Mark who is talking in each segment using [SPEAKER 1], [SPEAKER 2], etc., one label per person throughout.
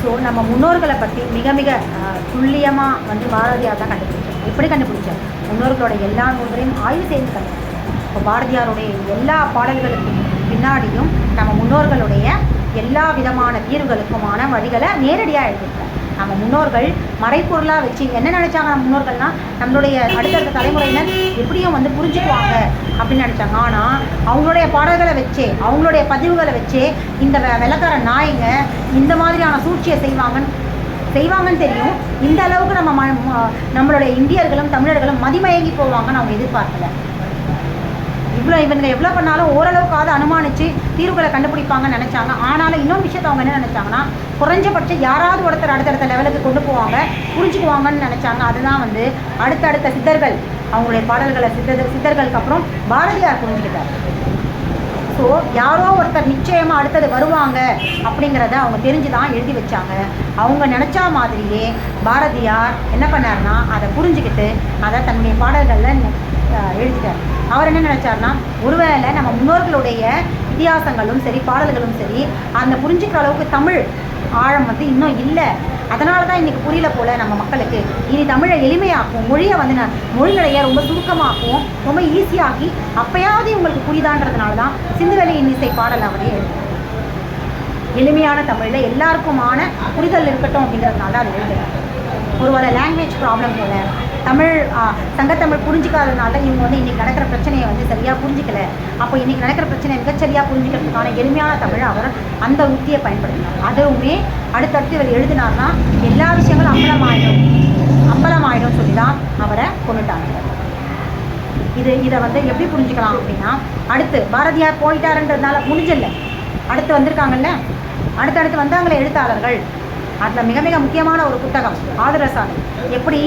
[SPEAKER 1] So நம்ம முன்னோர்களை பற்றி மிக மிக துல்லியமாக வந்து பாரதியார் தான் கண்டுபிடிச்சார். எப்படி கண்டுபிடிச்சார்? முன்னோர்களோட எல்லா நூல்களையும் ஆய்வு செய்து கண்டுபிடிச்சார். இப்போ பாரதியாருடைய எல்லா பாடல்களுக்கு பின்னாடியும் நம்ம முன்னோர்களுடைய எல்லா விதமான தீர்வுகளுக்குமான வழிகளை நேரடியாக எழுதியிருக்கார். நம்ம முன்னோர்கள் மறைப்பொருளாக வச்சு என்ன நினச்சாங்க? நம்ம முன்னோர்கள்னால் நம்மளுடைய அடுத்தடுத்த தலைமுறையினர் எப்படியும் வந்து புரிஞ்சுக்குவாங்க அப்படின்னு நினச்சாங்க. ஆனால் அவங்களுடைய பாடல்களை வச்சே, அவங்களுடைய பதிவுகளை வச்சே இந்த வெள்ளக்கார நாய்ங்க இந்த மாதிரியான சூழ்ச்சியை செய்வாங்கன்னு தெரியும். இந்த அளவுக்கு நம்மளுடைய இந்தியர்களும் தமிழர்களும் மதிமயங்கி போவாங்கன்னு அவங்க எதிர்பார்க்கல. இவங்க எவ்வளோ பண்ணாலும் ஓரளவுக்காவது அனுமானித்து தீர்வுகளை கண்டுபிடிப்பாங்கன்னு நினச்சாங்க. ஆனாலும் இன்னொரு விஷயத்தை அவங்க என்ன நினச்சாங்கன்னா, குறைஞ்சபட்சம் யாராவது ஒருத்தர் அடுத்தடுத்த லெவலுக்கு கொண்டு போவாங்க, புரிஞ்சுக்குவாங்கன்னு நினச்சாங்க. அதுதான் வந்து அடுத்தடுத்த சித்தர்கள், அவங்களுடைய பாடல்களை சித்தர்களுக்கு அப்புறம் பாரதியார் புரிஞ்சுக்கிட்டார். ஸோ யாரோ ஒருத்தர் நிச்சயமாக அடுத்தது வருவாங்க அப்படிங்கிறத அவங்க தெரிஞ்சு தான் எழுதி வச்சாங்க. அவங்க நினச்சா மாதிரியே பாரதியார் என்ன பண்ணார்னா, அதை புரிஞ்சுக்கிட்டு அதை தன்னுடைய பாடல்களில் எழுதிட்டார். அவர் என்ன நினச்சார்னா, ஒருவேளை நம்ம முன்னோர்களுடைய இதிகாசங்களும் சரி பாடல்களும் சரி அந்த புரிஞ்சுக்கிற அளவுக்கு தமிழ் ஆழம் வந்து இன்னும் இல்லை. அதனால தான் இன்றைக்கி புரியல போல் நம்ம மக்களுக்கு. இனி தமிழை எளிமையாக்கும், மொழியை வந்து மொழிகளையே ரொம்ப சுருக்கமாக்கும், ரொம்ப ஈஸியாக்கி அப்போயாவது இவங்களுக்கு புரியுதான்றதுனால தான் சிந்துவெளி இன்னிசை பாடல் அவரே எழுதுறார். எளிமையான தமிழில் எல்லாருக்குமான புரிதல் இருக்கட்டும் அப்படிங்கிறதுனால தான் அது எழுதுறாரு. ஒருவேளை லாங்குவேஜ் ப்ராப்ளம் போல தமிழ் சங்கத்தமிழ் புரிஞ்சிக்காததுனால இவங்க வந்து இன்றைக்கி நடக்கிற பிரச்சனையை வந்து சரியாக புரிஞ்சிக்கல. அப்போ இன்றைக்கி நடக்கிற பிரச்சனையை மிகச்சரியாக புரிஞ்சிக்கிறதுக்கான எளிமையான தமிழை அவர் அந்த உத்தியை பயன்படுத்தினார். அதுவுமே அடுத்தடுத்து இவர் எழுதினார்னா எல்லா விஷயங்களும் அம்பலமாயிடும் சொல்லி தான் அவரை கொண்டுட்டாங்க. இதை வந்து எப்படி புரிஞ்சுக்கலாம் அப்படின்னா, அடுத்து பாரதியார் போயிட்டாருன்றதுனால முடிஞ்சில்லை. அடுத்து வந்திருக்காங்கல்ல, அடுத்தடுத்து வந்தாங்களே எழுத்தாளர்கள். அதில் மிக மிக முக்கியமான ஒரு புத்தகம் ஆதுரசாலை. எப்படி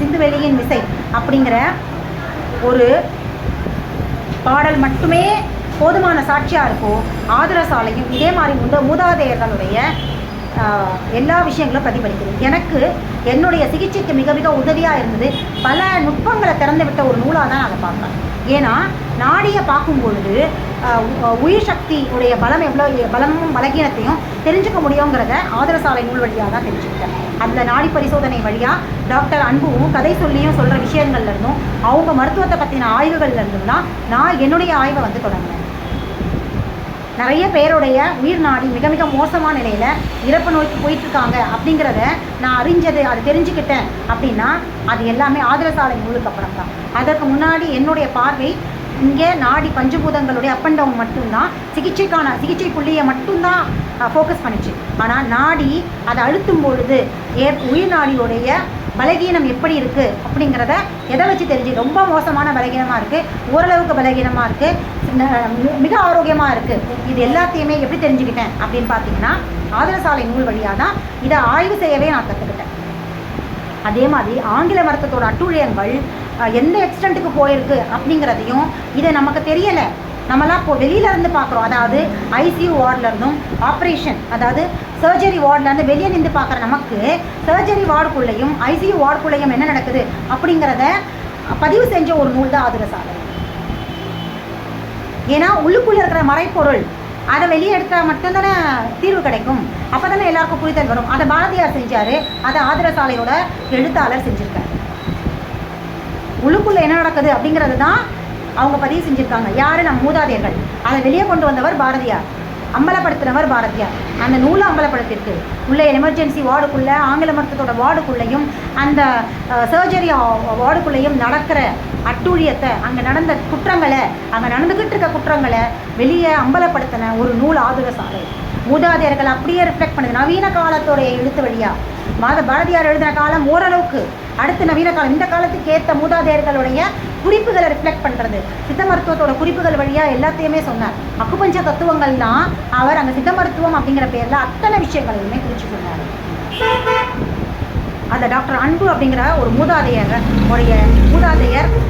[SPEAKER 1] சிந்துவெளியின் இசை அப்படிங்கிற ஒரு பாடல் மட்டுமே போதுமான சாட்சியாக இருக்கும். ஆதுரசாலையும் இதே மாதிரி மூதாதையர்களுடைய எல்லா விஷயங்களும் பிரதிபலிக்கிறது. எனக்கு என்னுடைய சிகிச்சைக்கு மிக மிக உதவியாக இருந்தது. பல நுட்பங்களை திறந்து விட்ட ஒரு நூலாக தான் நான் அதை பார்ப்பேன். ஏன்னா நாடியை பார்க்கும் பொழுது உயிர் சக்தி உடைய பலமும் பலகீனத்தையும் தெரிஞ்சுக்க முடியுங்கிறத ஆதரசாலை நூல் வழியாக தான் தெரிஞ்சுக்கிட்டேன். அதில் நாடி பரிசோதனை வழியாக டாக்டர் அன்புவும் கதை சொல்லியும் சொல்கிற விஷயங்கள்லேருந்தும் அவங்க மருத்துவத்தை பற்றின ஆய்வுகள்லேருந்தும் தான் நான் என்னுடைய ஆய்வை வந்து தொடங்கினேன். நிறைய பேருடைய உயிர் நாடி மிக மிக மோசமான நிலையில் இறப்பு நோய்க்கு போயிட்டுருக்காங்க அப்படிங்கிறத நான் அது தெரிஞ்சுக்கிட்டேன் அப்படின்னா அது எல்லாமே ஆதரசாலை நூலுக்கு அப்புறம் தான். அதற்கு முன்னாடி என்னுடைய பார்வை இங்கே நாடி பஞ்சபூதங்களுடைய அப் அண்ட் டவுன் மட்டும்தான், சிகிச்சை புள்ளியை மட்டும்தான் ஃபோக்கஸ் பண்ணிச்சு. ஆனால் நாடி அதை அழுத்தும் பொழுது உயிர் நாடியோடைய பலகீனம் எப்படி இருக்குது அப்படிங்கிறத எதை வச்சு தெரிஞ்சு, ரொம்ப மோசமான பலகீனமாக இருக்குது, ஓரளவுக்கு பலகீனமாக இருக்குது, மிக ஆரோக்கியமாக இருக்குது, இது எல்லாத்தையுமே எப்படி தெரிஞ்சுக்கிட்டேன் அப்படின்னு பார்த்தீங்கன்னா ஆதரசாலை நூல் வழியாக தான் இதை ஆய்வு செய்யவே நான் கற்றுக்கிட்டேன். அதே மாதிரி ஆங்கில மருத்துவத்தோட அட்டூழியங்கள் எந்த எக்ஸ்டெண்ட்டுக்கு போயிருக்கு அப்படிங்கிறதையும் இதை நமக்கு தெரியலை. நம்மளாம் இப்போ வெளியிலேருந்து பார்க்குறோம். அதாவது ஐசியூ வார்டிலேருந்தும் ஆப்ரேஷன், அதாவது சர்ஜரி வார்டிலேருந்து வெளியே நின்று பார்க்குற நமக்கு சர்ஜரி வார்டுக்குள்ளேயும் ஐசியூ வார்டுக்குள்ளேயும் என்ன நடக்குது அப்படிங்கிறத பதிவு செஞ்ச ஒரு நூல் தான் ஆதுரசாலை. ஏன்னா உள்ளுக்குள்ளே இருக்கிற மறைப்பொருள் அதை வெளியே எடுத்தால் மட்டும்தானே தீர்வு கிடைக்கும். அப்போ தானே எல்லாருக்கும் புரிதல் வரும். அதை பாரதியார் செஞ்சார், அதை ஆதுரசாலையோட எழுத்தாளர் செஞ்சுருக்காரு. உள்ளுக்குள்ளே என்ன நடக்குது அப்படிங்கிறது தான் அவங்க பதிவு செஞ்சுருக்காங்க. யார்? நம்ம மூதாதையர்கள். அதை வெளியே கொண்டு வந்தவர் பாரதியார், அம்பலப்படுத்தினவர் பாரதியார். அந்த நூலை அம்பலப்படுத்தியிருக்கு. உள்ள எமர்ஜென்சி வார்டுக்குள்ளே, ஆங்கில மருத்துவத்தோட வார்டுக்குள்ளேயும் அந்த சர்ஜரி வார்டுக்குள்ளேயும் நடக்கிற அட்டூழியத்தை, அங்கே நடந்த குற்றங்களை, அங்கே நடந்துக்கிட்டு இருக்க குற்றங்களை வெளியே அம்பலப்படுத்தின ஒரு நூல் ஆதுரசாலை. மூதாதையர்கள் அப்படியே ரிஃப்ளெக்ட் பண்ணுது. நவீன காலத்தோடைய எழுத்து வழியாக பாரதியார் எழுதின காலம் ஓரளவுக்கு, அடுத்து நவீன காலம், இந்த காலத்துக்கு ஏற்ற மூதாதையர்களுடைய குறிப்புகளை ரிஃப்ளெக்ட் பண்ணுறது. சித்த மருத்துவத்தோட குறிப்புகள் வழியாக எல்லாத்தையுமே சொன்னார். அக்குபஞ்ச தத்துவங்கள்லாம் அவர் அங்கே சித்த மருத்துவம் அப்படிங்கிற பேரில் அத்தனை விஷயங்களையுமே குறித்து சொன்னார். அந்த டாக்டர் அன்பு அப்படிங்கிற ஒரு மூதாதையர்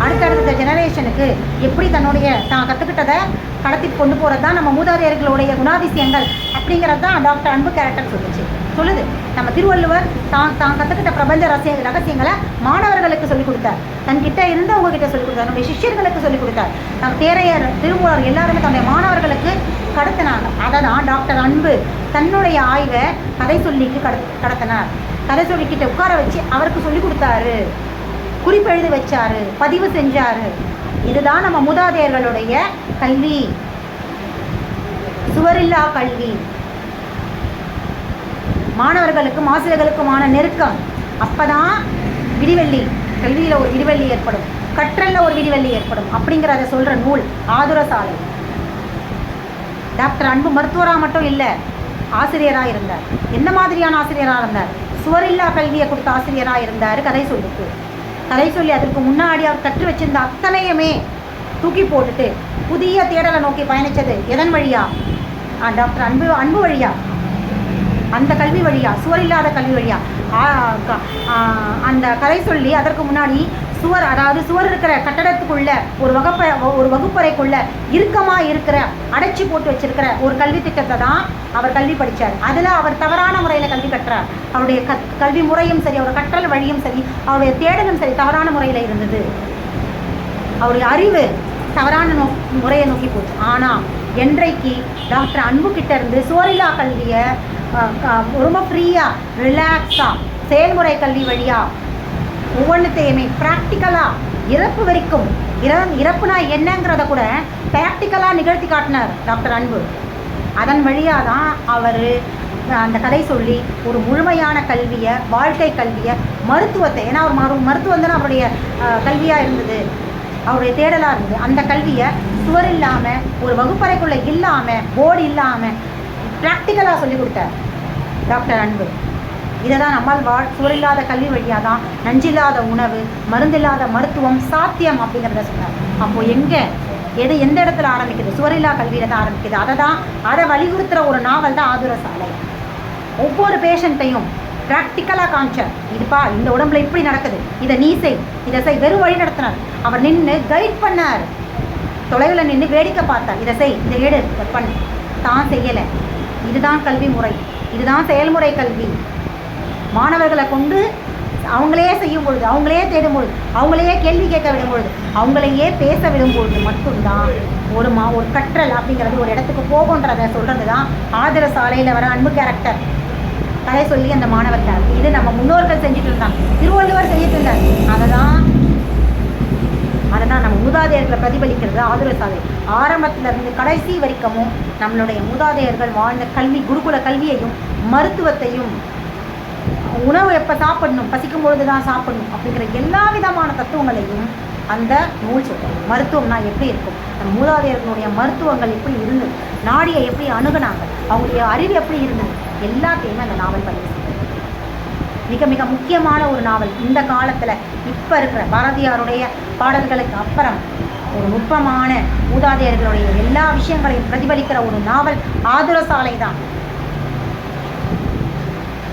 [SPEAKER 1] அடுத்தடுத்த ஜெனரேஷனுக்கு எப்படி தான் கற்றுக்கிட்டதை கடத்தி கொண்டு போகிறது தான் நம்ம மூதாதையர்களுடைய குணாதிசயங்கள் அப்படிங்கிறது தான் டாக்டர் அன்பு கேரக்டர் சொல்லுது. நம்ம திருவள்ளுவர் தான் கற்றுக்கிட்ட பிரபஞ்ச ரகசியங்களை மாணவர்களுக்கு சொல்லிக் கொடுத்தார். தன்கிட்ட இருந்தவங்க கிட்ட சொல்லிக் கொடுத்தார். நம்முடைய சிஷ்யர்களுக்கு சொல்லிக் கொடுத்தார். நம்ம தேரையர், திருமூலர் எல்லாருமே தன்னுடைய மாணவர்களுக்கு கடத்தினாங்க. அதை அதை தான் டாக்டர் அன்பு தன்னுடைய ஆய்வை கதை சொல்லிக்கு கடத்தினார். கதை சொல்லிக்கிட்ட உட்கார வச்சு அவருக்கு சொல்லி கொடுத்தாரு, குறிப்பெழுதி வச்சாரு, பதிவு செஞ்சாரு. இதுதான் நம்ம மூதாதையர்களுடைய கல்வி, சுவரில்லா கல்வி. மாணவர்களுக்கும் ஆசிரியர்களுக்குமான நெருக்கம். அப்பதான் விடிவெள்ளி, கல்வியில் ஒரு விடிவெள்ளி ஏற்படும், கற்றல்ல ஒரு விடிவெள்ளி ஏற்படும் அப்படிங்கிறத சொல்ற நூல் ஆதுரசாலை. டாக்டர் அன்பு மருத்துவராக மட்டும் இல்லை, ஆசிரியராக இருந்தார். என்ன மாதிரியான ஆசிரியராக இருந்தார்? சுவரில்லா கல்வியை கொடுத்த ஆசிரியராக இருந்தார். கதை சொல்லிக்கு கதை சொல்லி அதற்கு முன்னாடி அவர் கற்று வச்சிருந்த அத்தனையுமே தூக்கி போட்டுட்டு புதிய தேடலை நோக்கி பயணித்தது எதன் வழியா? டாக்டர் அன்பு வழியா, அந்த கல்வி வழியா, சுவரில்லாத கல்வி வழியா. அந்த கதை சொல்லி அதற்கு முன்னாடி சுவர், அதாவது சுவர் இருக்கிற கட்டடத்துக்குள்ள ஒரு வகுப்பறைக்குள்ள இறுக்கமாக இருக்கிற அடைச்சி போட்டு வச்சிருக்கிற ஒரு கல்வி திட்டத்தை தான் அவர் கல்வி படித்தார். அதில் அவர் தவறான முறையில் கல்வி கற்றார். அவருடைய கல்வி முறையும் சரி, அவர் கற்றல் வழியும் சரி, அவருடைய தேடலும் சரி தவறான முறையில் இருந்தது. அவருடைய அறிவு தவறான முறையை நோக்கி போச்சு. ஆனால் என்றைக்கு டாக்டர் அன்பு கிட்ட இருந்து சுவரில்லா கல்வியை ரொம்ப ஃப்ரீயாக ரிலாக்ஸாக செயல்முறை கல்வி வழியாக ஒவ்வொன்றுத்தையுமே ப்ராக்டிக்கலாக இறப்பு வரைக்கும், இறப்புனா என்னங்கிறத கூட ப்ராக்டிக்கலாக நிகழ்த்தி காட்டினார் டாக்டர் அன்பு. அதன் வழியாக தான் அவர் அந்த கதை சொல்லி ஒரு முழுமையான கல்வியை, வாழ்க்கை கல்வியை, மருத்துவத்தை, ஏன்னா அவர் மருத்துவம் தானே அவருடைய கல்வியாக இருந்தது, அவருடைய தேடலாக இருந்தது. அந்த கல்வியை சுவர் இல்லாமல், ஒரு வகுப்பறைக்குள்ளே இல்லாமல், போர்டு இல்லாமல் ப்ராக்டிக்கலாக சொல்லிக் கொடுத்தார் டாக்டர் அன்பு. இதை தான் நம்மால் சுவரில்லாத கல்வி வழியாக தான் நஞ்சில்லாத உணவு, மருந்தில்லாத மருத்துவம் சாத்தியம் அப்படிங்கிறத சொன்னார். அப்போது எந்த இடத்துல ஆரம்பிக்குது? சுவரில்லா கல்வியில் தான் ஆரம்பிக்குது. அதை வலியுறுத்துகிற ஒரு நாவல் தான் ஆதுரசாலை. ஒவ்வொரு பேஷண்ட்டையும் ப்ராக்டிக்கலாக காமிச்சார். இதுப்பா இந்த உடம்புல இப்படி நடக்குது, இதை நீ செய், இதை செய், வெறும் வழி நடத்தினார். அவர் நின்று கைட் பண்ணார், தொலைவில் நின்று வேடிக்கை பார்த்தார். இதை செய், இதை எடு, பண்ணு, தான் செய்யலை. இதுதான் கல்வி முறை, இதுதான் செயல்முறை கல்வி. மாணவர்களை கொண்டு அவங்களையே செய்யும் பொழுது, அவங்களையே தேடும் பொழுது, அவங்களையே கேள்வி கேட்க விடும் பொழுது, அவங்களையே பேச விடும் பொழுது மட்டும்தான் ஒரு கற்றல் அப்படிங்கிறது ஒரு இடத்துக்கு போகுன்றதை சொல்கிறது தான் ஆதுரசாலையில் வர அன்பு கேரக்டர். கதை சொல்லி அந்த மாணவர் கேரக்டர். இது நம்ம முன்னோர்கள் செஞ்சுட்டு இருந்தாங்க, திருவள்ளுவர் செய்யிட்டு இருந்தார். அதை தான் நம்ம மூதாதையர்களை பிரதிபலிக்கிறது ஆதுரசாலை. ஆரம்பத்திலிருந்து கடைசி வரைக்கும் நம்மளுடைய மூதாதையர்கள் வாழ்ந்த கல்வி, குருகுல கல்வியையும் மருத்துவத்தையும், உணவு எப்போ சாப்பிடணும், பசிக்கும் பொழுது தான் சாப்பிடணும் அப்படிங்கிற எல்லா விதமான தத்துவங்களையும் அந்த நூல் சொல்லும். மருத்துவம்னா எப்படி இருக்கும், நம்ம மூதாதையர்களுடைய மருத்துவங்கள் எப்படி இருந்தது, நாடியை எப்படி அணுகுனாங்க, அவங்களுடைய அறிவு எப்படி இருந்தது, எல்லாத்தையுமே அந்த நாவல் பதிவு செய்யும். மிக மிக முக்கியமான ஒரு நாவல். இந்த காலத்தில் இப்போ இருக்கிற பாரதியாருடைய பாடல்களுக்கு அப்புறம் ஒரு நுட்பமான மூதாதையர்களுடைய எல்லா விஷயங்களையும் பிரதிபலிக்கிற ஒரு நாவல் ஆதுரசாலை தான்.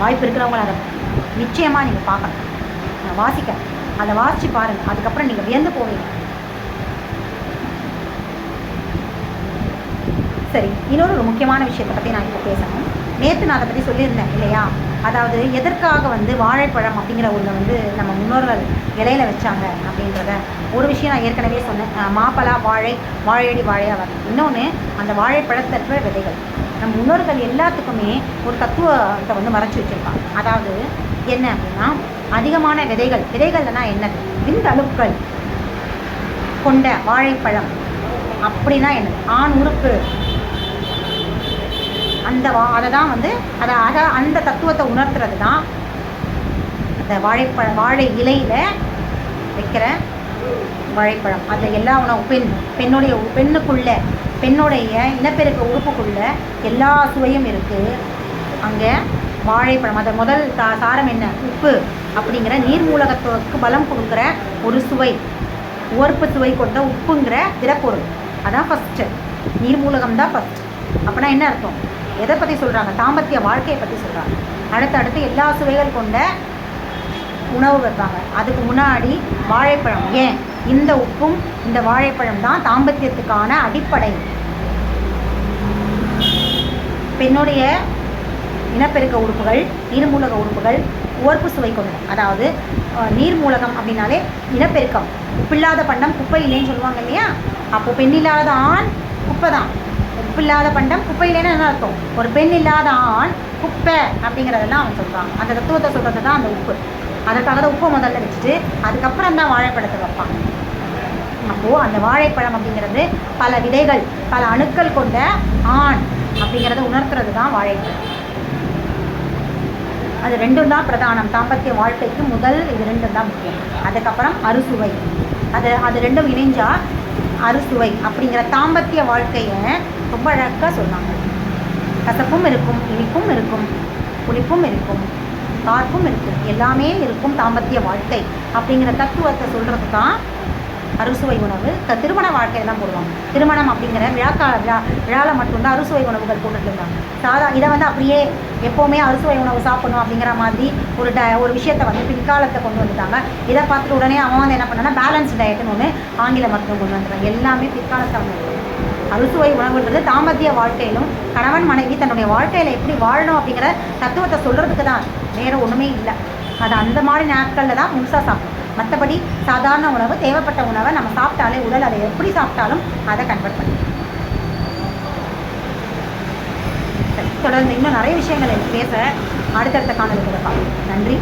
[SPEAKER 1] வாய்ப்பு இருக்கிறவங்கள அதை நிச்சயமாக நீங்கள் பார்க்கணும், வாசிக்க, அதை வாசித்து பாருங்கள். அதுக்கப்புறம் நீங்கள் வியந்து போவீங்க. சரி, இன்னொரு முக்கியமான விஷயத்தை பற்றி நான் இப்போ பேசணும். நேற்று நான் அதை பற்றி சொல்லியிருந்தேன் இல்லையா? அதாவது எதற்காக வாழைப்பழம் அப்படிங்கிற ஒன்று நம்ம முன்னோர்கள் இலையில வச்சாங்க அப்படின்றத ஒரு விஷயம் நான் ஏற்கனவே சொன்னேன். மாப்பழா, வாழையடி வாழையாக வரும். இன்னொன்று, அந்த வாழைப்பழத்தற்ற விதைகள். நம்ம முன்னோர்கள் எல்லாத்துக்குமே ஒரு தத்துவத்தை மறைச்சி வச்சுருப்பாங்க. அதாவது என்ன அப்படின்னா, அதிகமான விதைகள்னா என்னது? விந்தணுக்கள் கொண்ட வாழைப்பழம் அப்படின்னா என்னது? ஆண் உறுப்பு. அதை தான் அந்த தத்துவத்தை உணர்த்துறது தான் அந்த வாழை இலையில் வைக்கிற வாழைப்பழம். அதில் எல்லா உணவு பெண்ணுடைய இனப்பெருக்க உறுப்புக்குள்ள எல்லா சுவையும் இருக்குது. அங்கே வாழைப்பழம், அதை முதல் சாரம் என்ன? உப்பு அப்படிங்கிற நீர்மூலகத்துக்கு பலம் கொடுக்குற ஒரு சுவை, உவர்ப்பு சுவை கொண்ட உப்புங்கிற திடப்பொருள். அதான் ஃபஸ்ட்டு, நீர்மூலகம் தான் ஃபஸ்ட். அப்படின்னா என்ன அர்த்தம்? எதை பற்றி சொல்கிறாங்க? தாம்பத்திய வாழ்க்கையை பற்றி சொல்கிறாங்க. அடுத்தடுத்து எல்லா சுவைகள் கொண்ட உணவு வைப்பாங்க. அதுக்கு முன்னாடி வாழைப்பழம். ஏன்? இந்த உப்பும் இந்த வாழைப்பழம் தான் தாம்பத்தியத்துக்கான அடிப்படை. பெண்ணுடைய இனப்பெருக்க உறுப்புகள், நீர்மூலக உறுப்புகள் உவர்ப்பு சுவை கொண்டது. அதாவது நீர்மூலகம் அப்படின்னாலே இனப்பெருக்கம். உப்பில்லாத பண்டம் குப்பை இல்லைன்னு சொல்லுவாங்க இல்லையா? அப்போது பெண்ணில்லாத ஆண் குப்பை தான். உப்பு இல்லாத பண்டம் குப்பையிலேன்னு என்ன அர்த்தம்? ஒரு பெண் இல்லாத ஆண் குப்பை அப்படிங்கிறதெல்லாம் அவன் சொல்கிறாங்க. அந்த தத்துவத்தை சொல்கிறது தான் அந்த உப்பு. அதற்காக தான் உப்பை முதல்ல வச்சுட்டு அதுக்கப்புறம் தான் வாழைப்பழத்தை வைப்பாங்க. அப்போது அந்த வாழைப்பழம் அப்படிங்கிறது பல விதைகள், பல அணுக்கள் கொண்ட ஆண் அப்படிங்கிறத உணர்த்துறது தான் வாழைப்பழம். அது ரெண்டும் தான் பிரதானம். தாம்பத்திய வாழ்க்கைக்கு முதல் இது ரெண்டும் தான் முக்கியம். அதுக்கப்புறம் அறுசுவை. அது ரெண்டும் இணைஞ்சால் அறுசுவை அப்படிங்கிற தாம்பத்திய வாழ்க்கையை ரொம்ப அழகாக சொன்னாங்க. கசப்பும் இருக்கும், இனிப்பும் இருக்கும், புளிப்பும் இருக்கும், கார்ப்பும் இருக்கும், எல்லாமே இருக்கும் தாம்பத்திய வாழ்க்கை அப்படிங்கிற தத்துவத்தை சொல்கிறது தான் அறுசுவை உணவு. திருமண வாழ்க்கையெல்லாம் போடுவாங்க. திருமணம் அப்படிங்கிற விழாவில் மட்டும்தான் அறுசுவை உணவுகள் போட்டுட்டு இருந்தாங்க. இதை அப்படியே எப்போவுமே அறுசுவை உணவு சாப்பிடணும் அப்படிங்கிற மாதிரி ஒரு விஷயத்தை பிற்காலத்தை கொண்டு வந்துட்டாங்க. இதை பார்த்துட்டு உடனே அவன் என்ன பண்ணான்னா பேலன்ஸ் டயட்டுன்னு ஒன்று ஆங்கில மருத்துவம் கொண்டு வந்துட்டாங்க. எல்லாமே பிற்காலத்தை அறுசுவை உணவுன்றது தாம்பத்திய வாழ்க்கையிலும் கணவன் மனைவி தன்னுடைய வாழ்க்கையில் எப்படி வாழணும் அப்படிங்கிற தத்துவத்தை சொல்கிறதுக்கு தான், வேறு ஒன்றுமே இல்லை. அது அந்த மாதிரி நாட்களில் தான் முழுசாக சாப்பிடணும். மற்றபடி சாதாரண உணவு, தேவைப்பட்ட உணவை நம்ம சாப்பிட்டாலே உடல் அதை எப்படி சாப்பிட்டாலும் அதை கன்வெர்ட் பண்ணி தொடர்ந்து இன்னும் நிறைய விஷயங்கள் பேச அடுத்தடுத்த காணொலிகளை பார்க்கலாம். நன்றி.